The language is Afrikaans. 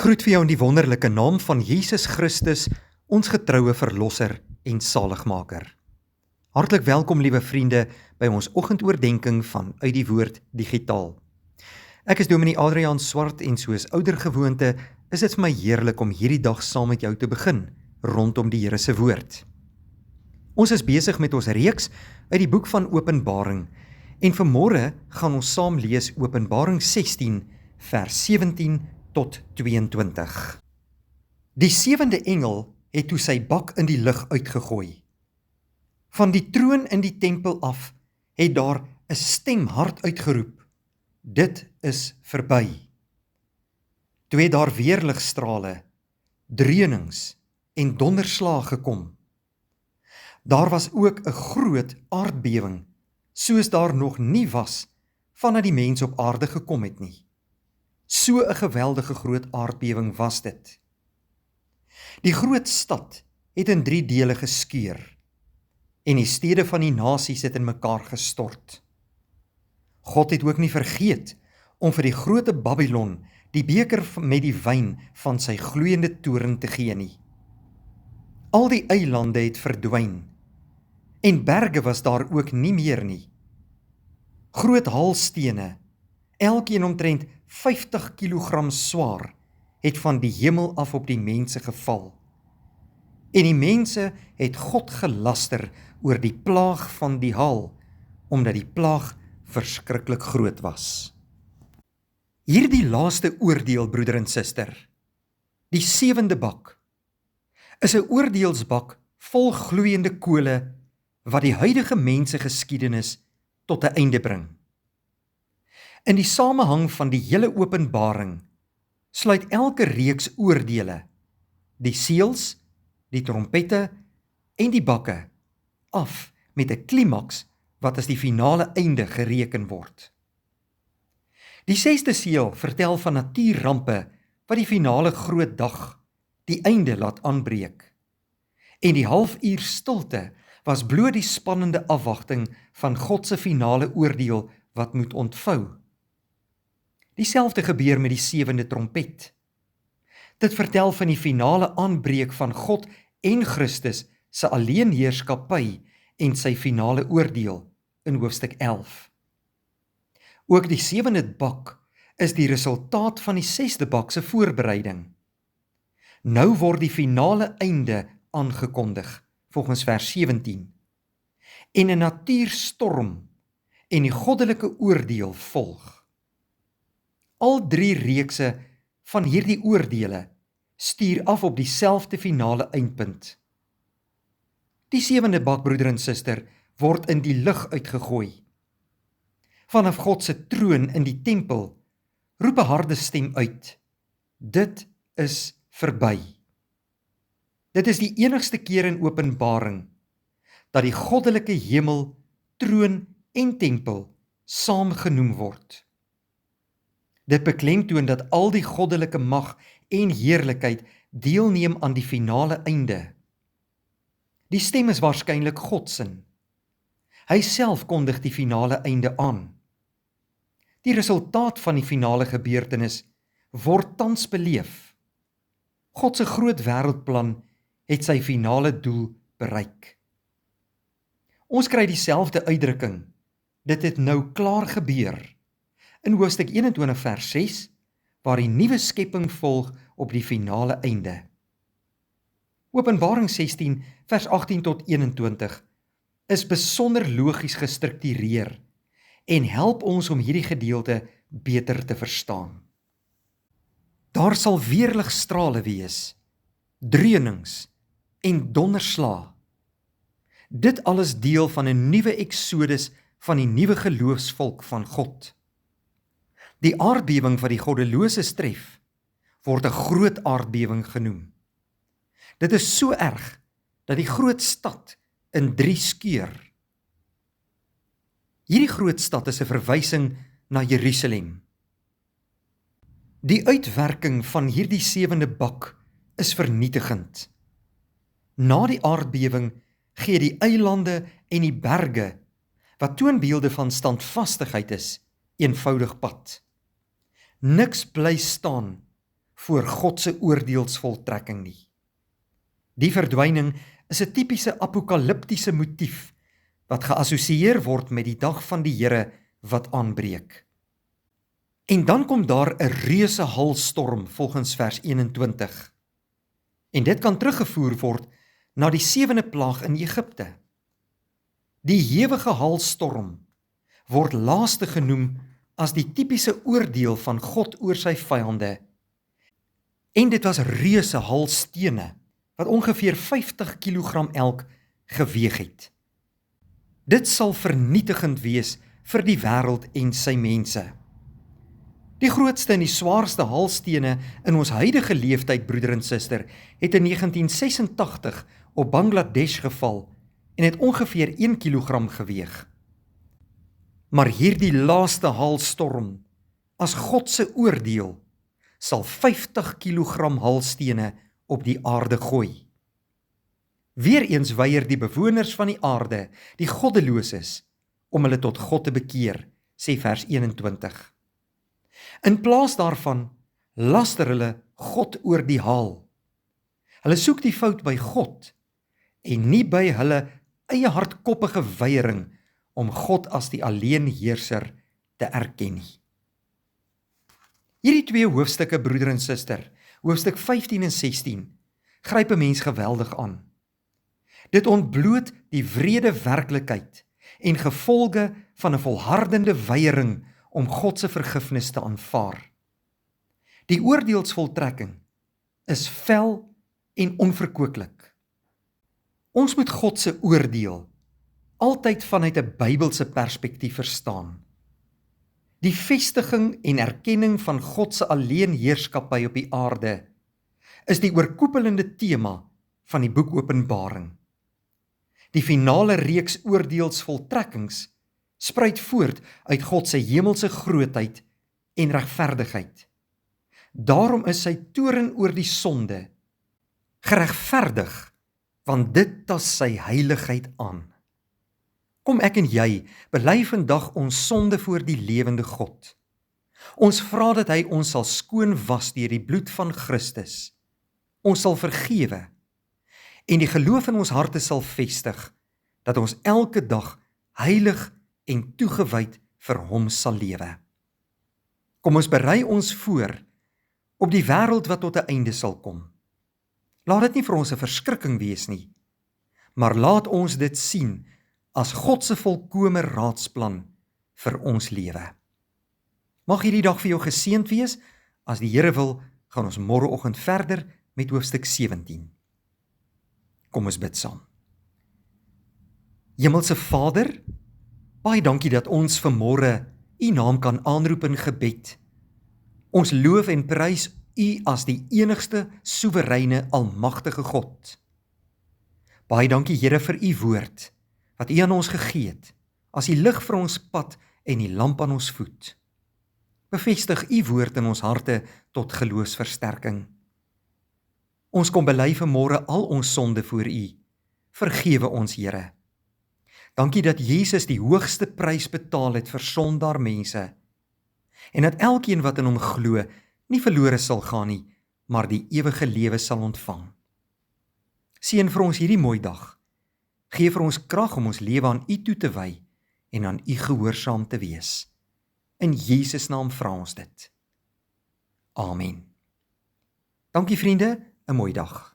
Ek groet vir jou in die wonderlike naam van Jesus Christus, ons getroue verlosser en saligmaker. Hartlik welkom, liewe vriende, by ons oggendoordenkings van Uit die Woord Digitaal. Ek is Dominee Adriaan Swart en soos ouer gewoonte is dit vir my heerlik om hierdie dag saam met jou te begin rondom die Here se woord. Ons is besig met ons reeks uit die boek van Openbaring en vanmôre gaan ons saam lees Openbaring 16 vers 17 tot 22. Die 7de engel het toe sy bak in die lug uitgegooi. Van die troon in die tempel af het daar 'n stem hard uitgeroep: Dit is verby. Toe het daar weerligstrale, dreunings en donderslae gekom. Daar was ook 'n groot aardbewing, soos daar nog nie was vandat die mens op aarde gekom het nie. So 'n geweldige groot aardbewing was dit. Die groot stad het in 3 dele geskeur en die stede van die nasies het in mekaar gestort. God het ook nie vergeet om vir die groot Babylon die beker met die wyn van sy gloeiende toorn te gee nie. Al die eilande het verdwyn en berge was daar ook nie meer nie. Groot haalstene, elkeen omtrent 50 kilogram swaar, het van die hemel af op die mense geval. En die mense het God gelaster oor die plaag van die haal, omdat die plaag verskriklik groot was. Hierdie laaste oordeel, broeder en suster, die 7de bak, is 'n oordeelsbak vol gloeiende kole wat die huidige mense geskiedenis tot 'n einde bring. In die samehang van die hele Openbaring sluit elke reeks oordele, die seels, die trompette en die bakke, af met 'n klimaks wat as die finale einde gereken word. Die 6de seël vertel van natuurrampe wat die finale groot dag, die einde laat aanbreek. En die halfuur stilte was bloot die spannende afwagting van God se finale oordeel wat moet ontvou. Dieselfde gebeur met die 7de trompet. Dit vertel van die finale aanbreek van God en Christus se alleenheerskappy en sy finale oordeel in hoofstuk 11. Ook die 7de bak is die resultaat van die 6de bak se voorbereiding. Nou word die finale einde aangekondig, volgens vers 17. En 'n natuurstorm en die goddelike oordeel volg. Al 3 reekse van hierdie oordele stuur af op dieselfde finale eindpunt. Die 7de bak, broeder en suster, word in die lug uitgegooi. Vanaf God se troon in die tempel roep 'n harde stem uit: Dit is verby. Dit is die enigste keer in Openbaring dat die goddelike hemel, troon en tempel saam genoem word. Dit beklemtoon dat al die goddelike mag en heerlikheid deelneem aan die finale einde. Die stem is waarskynlik God se. Hy self kondig die finale einde aan. Die resultaat van die finale gebeurtenis word tans beleef. God se groot wêreldplan het sy finale doel bereik. Ons kry dieselfde uitdrukking, dit het nou klaar gebeur, in hoofstuk 21 vers 6, waar die nuwe skepping volg op die finale einde. Openbaring 16 vers 18 tot 21 is besonder logies gestruktureer en help ons om hierdie gedeelte beter te verstaan. Daar sal weerligstrale wees, dreunings en donderslae. Dit alles deel van 'n nuwe eksodus van die nuwe geloofsvolk van God. Die aardbewing wat die goddeloses tref, word 'n groot aardbewing genoem. Dit is so erg dat die groot stad in 3 skeur. Hierdie groot stad is 'n verwysing na Jerusalem. Die uitwerking van hierdie 7de bak is vernietigend. Na die aardbewing gee die eilande en die berge, wat toonbeelde van standvastigheid is, eenvoudig pad. Niks bly staan voor God se oordeelsvoltrekking nie. Die verdwyning is 'n tipiese apokaliptiese motief wat geassosieer word met die dag van die Here wat aanbreek. En dan kom daar 'n reuse hailstorm volgens vers 21. En dit kan teruggevoer word na die 7de plaag in Egipte. Die hewige hailstorm word laaste genoem as die tipiese oordeel van God oor sy vyande. En dit was reuse hailstene wat ongeveer 50 kg elk geweeg het. Dit sal vernietigend wees vir die wêreld en sy mense. Die grootste en die swaarste hailstene in ons huidige leeftyd, broeder en suster, het in 1986 op Bangladesh geval en het ongeveer 1 kilogram geweeg. Maar hierdie laaste hailstorm, as God se oordeel, sal 50 kilogram hailstene op die aarde gooi. Weereens weier die bewoners van die aarde, die goddeloses, om hulle tot God te bekeer, sê vers 21. In plaas daarvan laster hulle God oor die haal. Hulle soek die fout by God en nie by hulle eie hardkoppige weiering om God as die alleenheerser te erken nie. Hierdie 2 hoofstukke, broeder en suster, hoofstuk 15 en 16, gryp 'n mens geweldig aan. Dit ontbloot die wrede werklikheid en gevolge van 'n volhardende weiering om God se vergifnis te aanvaar. Die oordeelsvoltrekking is fel en onverkooklik. Ons moet God se oordeel altyd vanuit 'n Bybelse perspektief verstaan. Die vestiging en erkenning van God se alleenheerskappy op die aarde is die oorkoepelende tema van die boek Openbaring. Die finale reeks oordeelsvoltrekkings spruit voort uit God se hemelse grootheid en regverdigheid. Daarom is sy toorn oor die sonde geregverdig, want dit tas sy heiligheid aan. Kom ek en jy bely vandag ons sonde voor die lewende God. Ons vra dat hy ons sal skoon was deur die bloed van Christus. Ons sal vergewe en die geloof in ons harte sal vestig, dat ons elke dag heilig en toegewyd vir hom sal lewe. Kom ons berei ons voor op die wêreld wat tot 'n einde sal kom. Laat dit nie vir ons 'n verskrikking wees nie, maar laat ons dit sien as God se volkome raadsplan vir ons lewe. Mag hierdie dag vir jou geseënd wees. As die Here wil, gaan ons môreoggend verder met hoofstuk 17. Kom ons bid saam. Hemelse Vader, baie dankie dat ons vanmôre U naam kan aanroep in gebed. Ons loof en prys U as die enigste soewereine almagtige God. Baie dankie Here vir U woord wat U aan ons gegee het, as die lig vir ons pad en die lamp aan ons voet. Bevestig U woord in ons harte tot geloofsversterking. Ons kom bely vanmôre al ons sonde voor U. Vergewe ons, Here. Dankie dat Jesus die hoogste prys betaal het vir sondaar mense, en dat elkeen wat in hom glo, nie verlore sal gaan nie, maar die ewige lewe sal ontvang. Seën vir ons hierdie mooi dag. Gee vir ons krag om ons lewe aan U toe te wy en aan U gehoorsaam te wees. In Jesus naam vra ons dit. Amen. Dankie vriende, 'n mooi dag.